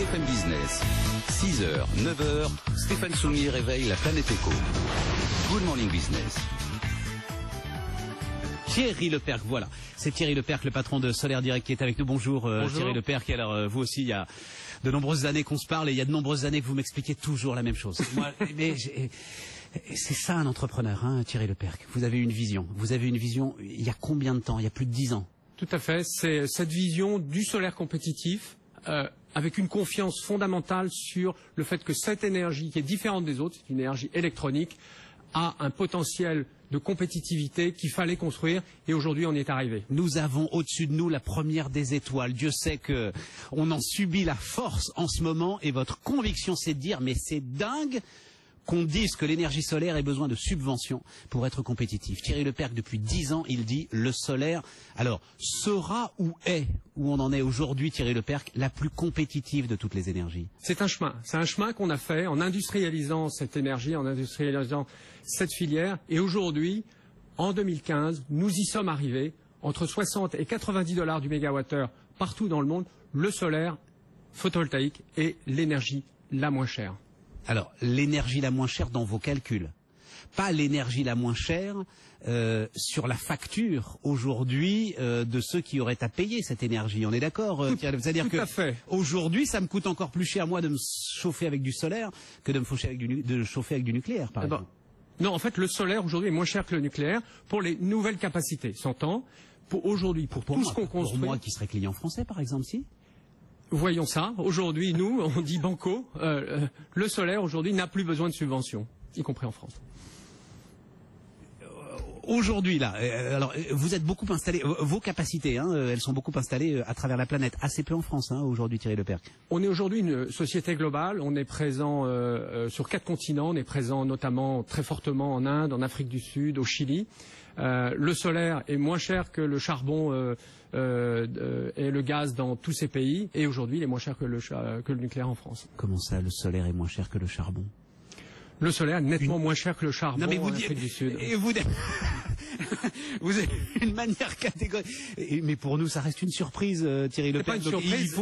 BFM Business. 6h, 9h, Stéphane Soumier réveille la planète éco. Good morning business. Thierry Lepercq, voilà. C'est Thierry Lepercq, le patron de Solaire Direct, qui est avec nous. Bonjour, Thierry Lepercq. Alors, vous aussi, il y a de nombreuses années qu'on se parle et il y a de nombreuses années que vous m'expliquez toujours la même chose. Moi, mais c'est ça un entrepreneur, hein, Thierry Lepercq. Vous avez une vision. Vous avez une vision il y a combien de temps? Il y a plus de 10 ans. Tout à fait. C'est cette vision du solaire compétitif avec une confiance fondamentale sur le fait que cette énergie, qui est différente des autres, c'est une énergie électronique, a un potentiel de compétitivité qu'il fallait construire et aujourd'hui on y est arrivé. Nous avons au-dessus de nous la première des étoiles. Dieu sait que on en subit la force en ce moment et votre conviction c'est de dire mais c'est dingue qu'on dise que l'énergie solaire ait besoin de subventions pour être compétitif. Thierry Lepercq, depuis 10 ans, il dit le solaire, alors, sera ou est, où on en est aujourd'hui, Thierry Lepercq, la plus compétitive de toutes les énergies. C'est un chemin qu'on a fait en industrialisant cette énergie, en industrialisant cette filière. Et aujourd'hui, en 2015, nous y sommes arrivés, entre 60 et 90 $ du mégawattheure partout dans le monde, le solaire photovoltaïque est l'énergie la moins chère. Alors, l'énergie la moins chère dans vos calculs, pas l'énergie la moins chère sur la facture aujourd'hui de ceux qui auraient à payer cette énergie. On est d'accord, c'est-à-dire que aujourd'hui, ça me coûte encore plus cher moi de me chauffer avec du solaire que de me chauffer avec du nucléaire, par exemple. Non, en fait, le solaire aujourd'hui est moins cher que le nucléaire pour les nouvelles capacités. S'entend. Pour aujourd'hui, pour tout ce qu'on construit. Pour moi, qui serait client français, par exemple, si. Voyons ça. Aujourd'hui, nous, on dit banco. Le solaire, aujourd'hui, n'a plus besoin de subventions, y compris en France. Aujourd'hui, là, alors, vous êtes beaucoup installés, vos capacités, hein, elles sont beaucoup installées à travers la planète. Assez peu en France, hein, aujourd'hui, Thierry Lepercq. On est aujourd'hui une société globale. On est présent sur 4 continents. On est présent notamment très fortement en Inde, en Afrique du Sud, au Chili. Le solaire est moins cher que le charbon et le gaz dans tous ces pays. Et aujourd'hui, il est moins cher que le nucléaire en France. Comment ça, le solaire est moins cher que le charbon? Le solaire est nettement moins cher que le charbon en Afrique du Sud. Et vous avez une manière catégorique. Mais pour nous, ça reste une surprise, Thierry Lepercq.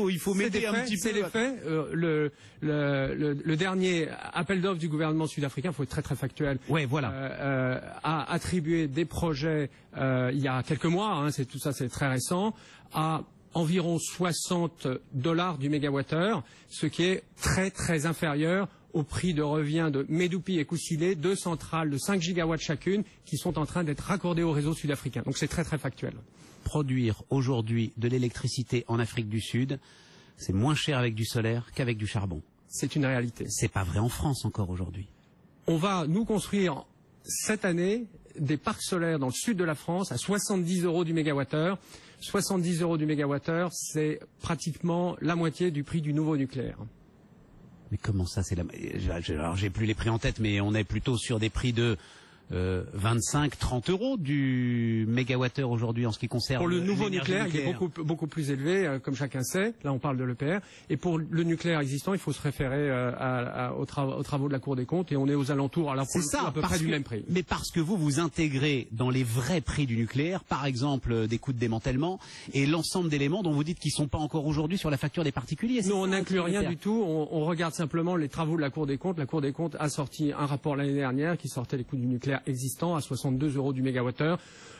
Il faut m'aider un petit peu. C'est les faits. Le dernier appel d'offres du gouvernement sud-africain, il faut être très très factuel. Ouais, voilà. A attribué des projets il y a quelques mois. Hein, tout ça, c'est très récent. À environ 60 $ du mégawattheure, ce qui est très très inférieur au prix de revient de Medupi et Kusile, 2 centrales de 5 gigawatts chacune, qui sont en train d'être raccordées au réseau sud-africain. Donc c'est très très factuel. Produire aujourd'hui de l'électricité en Afrique du Sud, c'est moins cher avec du solaire qu'avec du charbon. C'est une réalité. C'est pas vrai en France encore aujourd'hui. On va nous construire cette année des parcs solaires dans le sud de la France à 70 € du mégawattheure. 70 € du mégawattheure, c'est pratiquement la moitié du prix du nouveau nucléaire. Mais comment ça, alors j'ai plus les prix en tête, mais on est plutôt sur des prix de 25-30 € du mégawattheure aujourd'hui en ce qui concerne pour le nouveau nucléaire, il est beaucoup plus élevé, comme chacun sait. Là, on parle de l'EPR. Et pour le nucléaire existant, il faut se référer aux travaux de la Cour des comptes. Et on est aux alentours, à peu près du même prix. Mais parce que vous intégrez dans les vrais prix du nucléaire, par exemple, des coûts de démantèlement et l'ensemble d'éléments dont vous dites qu'ils ne sont pas encore aujourd'hui sur la facture des particuliers. Non, on n'inclut rien du tout. On regarde simplement les travaux de la Cour des comptes. La Cour des comptes a sorti un rapport l'année dernière qui sortait les coûts du nucléaire existant à 62 € du mégawattheure,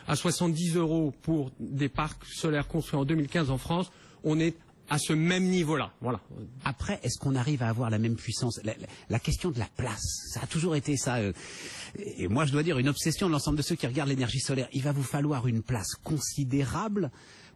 à 70 € pour des parcs solaires construits en 2015 en France. On est à ce même niveau-là. Voilà. Après, est-ce qu'on arrive à avoir la même puissance? La question de la place, ça a toujours été ça. Et moi, je dois dire, une obsession de l'ensemble de ceux qui regardent l'énergie solaire. Il va vous falloir une place considérable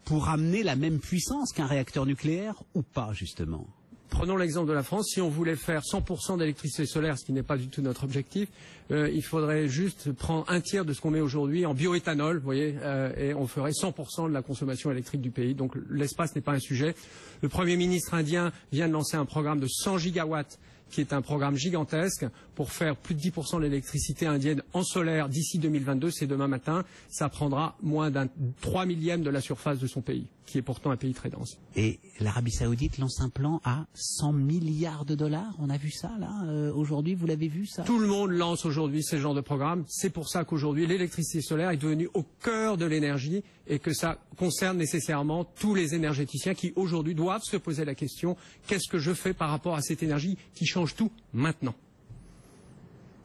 pour amener la même puissance qu'un réacteur nucléaire ou pas, justement? Prenons l'exemple de la France. Si on voulait faire 100% d'électricité solaire, ce qui n'est pas du tout notre objectif, il faudrait juste prendre un tiers de ce qu'on met aujourd'hui en bioéthanol, vous voyez, et on ferait 100% de la consommation électrique du pays. Donc l'espace n'est pas un sujet. Le Premier ministre indien vient de lancer un programme de 100 gigawatts, qui est un programme gigantesque pour faire plus de 10% de l'électricité indienne en solaire d'ici 2022, c'est demain matin. Ça prendra moins d'un 3 millième de la surface de son pays, qui est pourtant un pays très dense. Et l'Arabie Saoudite lance un plan à 100 milliards de dollars. On a vu ça, là, aujourd'hui, vous l'avez vu, ça? Tout le monde lance aujourd'hui ce genre de programme. C'est pour ça qu'aujourd'hui, l'électricité solaire est devenue au cœur de l'énergie et que ça concerne nécessairement tous les énergéticiens qui, aujourd'hui, doivent se poser la question, qu'est-ce que je fais par rapport à cette énergie qui change tout maintenant?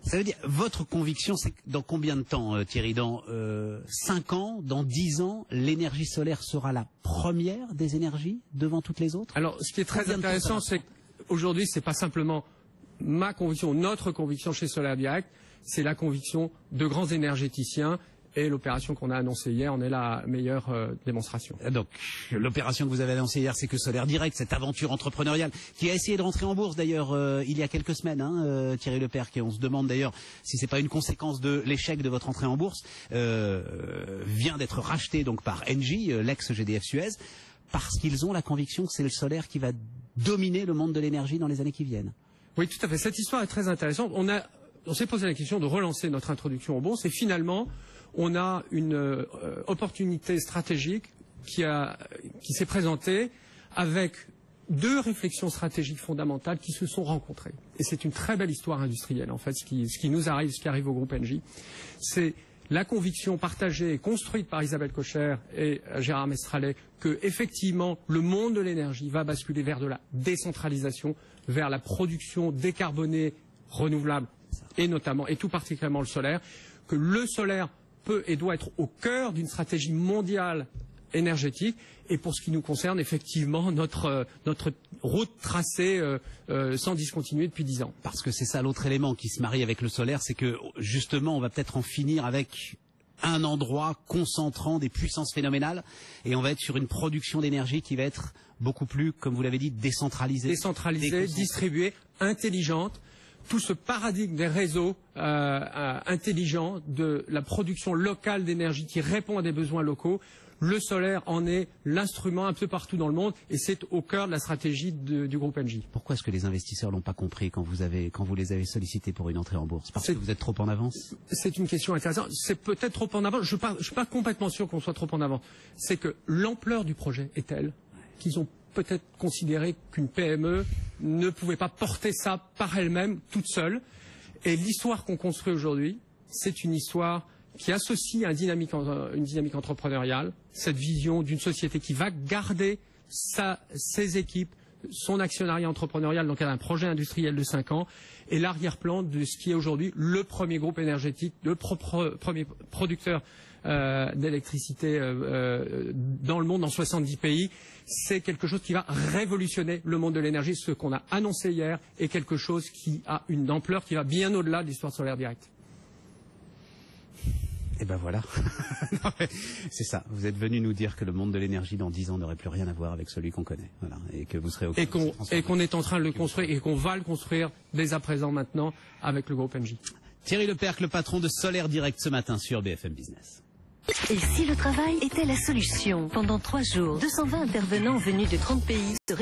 Ça veut dire, votre conviction, c'est que dans combien de temps, Thierry? Dans 5 ans, dans 10 ans, l'énergie solaire sera la première des énergies devant toutes les autres? Alors, ce qui est très intéressant, c'est qu'aujourd'hui, c'est pas simplement ma conviction, notre conviction chez Solaire Direct, c'est la conviction de grands énergéticiens. Et l'opération qu'on a annoncée hier en est la meilleure démonstration. Donc, l'opération que vous avez annoncée hier, c'est que Solaire Direct, cette aventure entrepreneuriale, qui a essayé de rentrer en bourse d'ailleurs il y a quelques semaines, Thierry Lepers, et on se demande d'ailleurs si c'est pas une conséquence de l'échec de votre entrée en bourse, vient d'être racheté donc par Engie, l'ex-GDF Suez, parce qu'ils ont la conviction que c'est le solaire qui va dominer le monde de l'énergie dans les années qui viennent. Oui, tout à fait. Cette histoire est très intéressante. On s'est posé la question de relancer notre introduction en bourse et finalement, on a une opportunité stratégique qui s'est présentée avec 2 réflexions stratégiques fondamentales qui se sont rencontrées. Et c'est une très belle histoire industrielle, en fait, ce qui nous arrive, ce qui arrive au groupe Engie. C'est la conviction partagée et construite par Isabelle Kocher et Gérard Mestralet que, effectivement, le monde de l'énergie va basculer vers de la décentralisation, vers la production décarbonée, renouvelable, et notamment, et tout particulièrement le solaire, que le solaire peut et doit être au cœur d'une stratégie mondiale énergétique. Et pour ce qui nous concerne, effectivement, notre route tracée sans discontinuer depuis 10 ans. Parce que c'est ça l'autre élément qui se marie avec le solaire, c'est que justement, on va peut-être en finir avec un endroit concentrant des puissances phénoménales et on va être sur une production d'énergie qui va être beaucoup plus, comme vous l'avez dit, décentralisée. Décentralisée, distribuée, intelligente. Tout ce paradigme des réseaux intelligents, de la production locale d'énergie qui répond à des besoins locaux, le solaire en est l'instrument un peu partout dans le monde et c'est au cœur de la stratégie du groupe Engie. Pourquoi est-ce que les investisseurs l'ont pas compris quand vous les avez sollicités pour une entrée en bourse? Parce que vous êtes trop en avance? C'est une question intéressante. C'est peut-être trop en avance. Je suis pas complètement sûr qu'on soit trop en avance. C'est que l'ampleur du projet est telle qu'ils ont peut-être considéré qu'une PME ne pouvait pas porter ça par elle-même, toute seule. Et l'histoire qu'on construit aujourd'hui, c'est une histoire qui associe une dynamique entrepreneuriale, cette vision d'une société qui va garder ses équipes, son actionnariat entrepreneurial dans le cadre d'un projet industriel de 5 ans, et l'arrière-plan de ce qui est aujourd'hui le premier groupe énergétique, le premier producteur d'électricité dans le monde, dans 70 pays. C'est quelque chose qui va révolutionner le monde de l'énergie. Ce qu'on a annoncé hier est quelque chose qui a une ampleur qui va bien au-delà de l'histoire de Solaire Direct. Et ben voilà, c'est ça. Vous êtes venu nous dire que le monde de l'énergie dans 10 ans n'aurait plus rien à voir avec celui qu'on connaît, voilà, et que vous serez et qu'on est en train de le construire et qu'on va le construire dès à présent maintenant avec le groupe Engie. Thierry Lepers, le patron de Solaire Direct ce matin sur BFM Business. Et si le travail était la solution? Pendant 3 jours, 220 intervenants venus de 30 pays se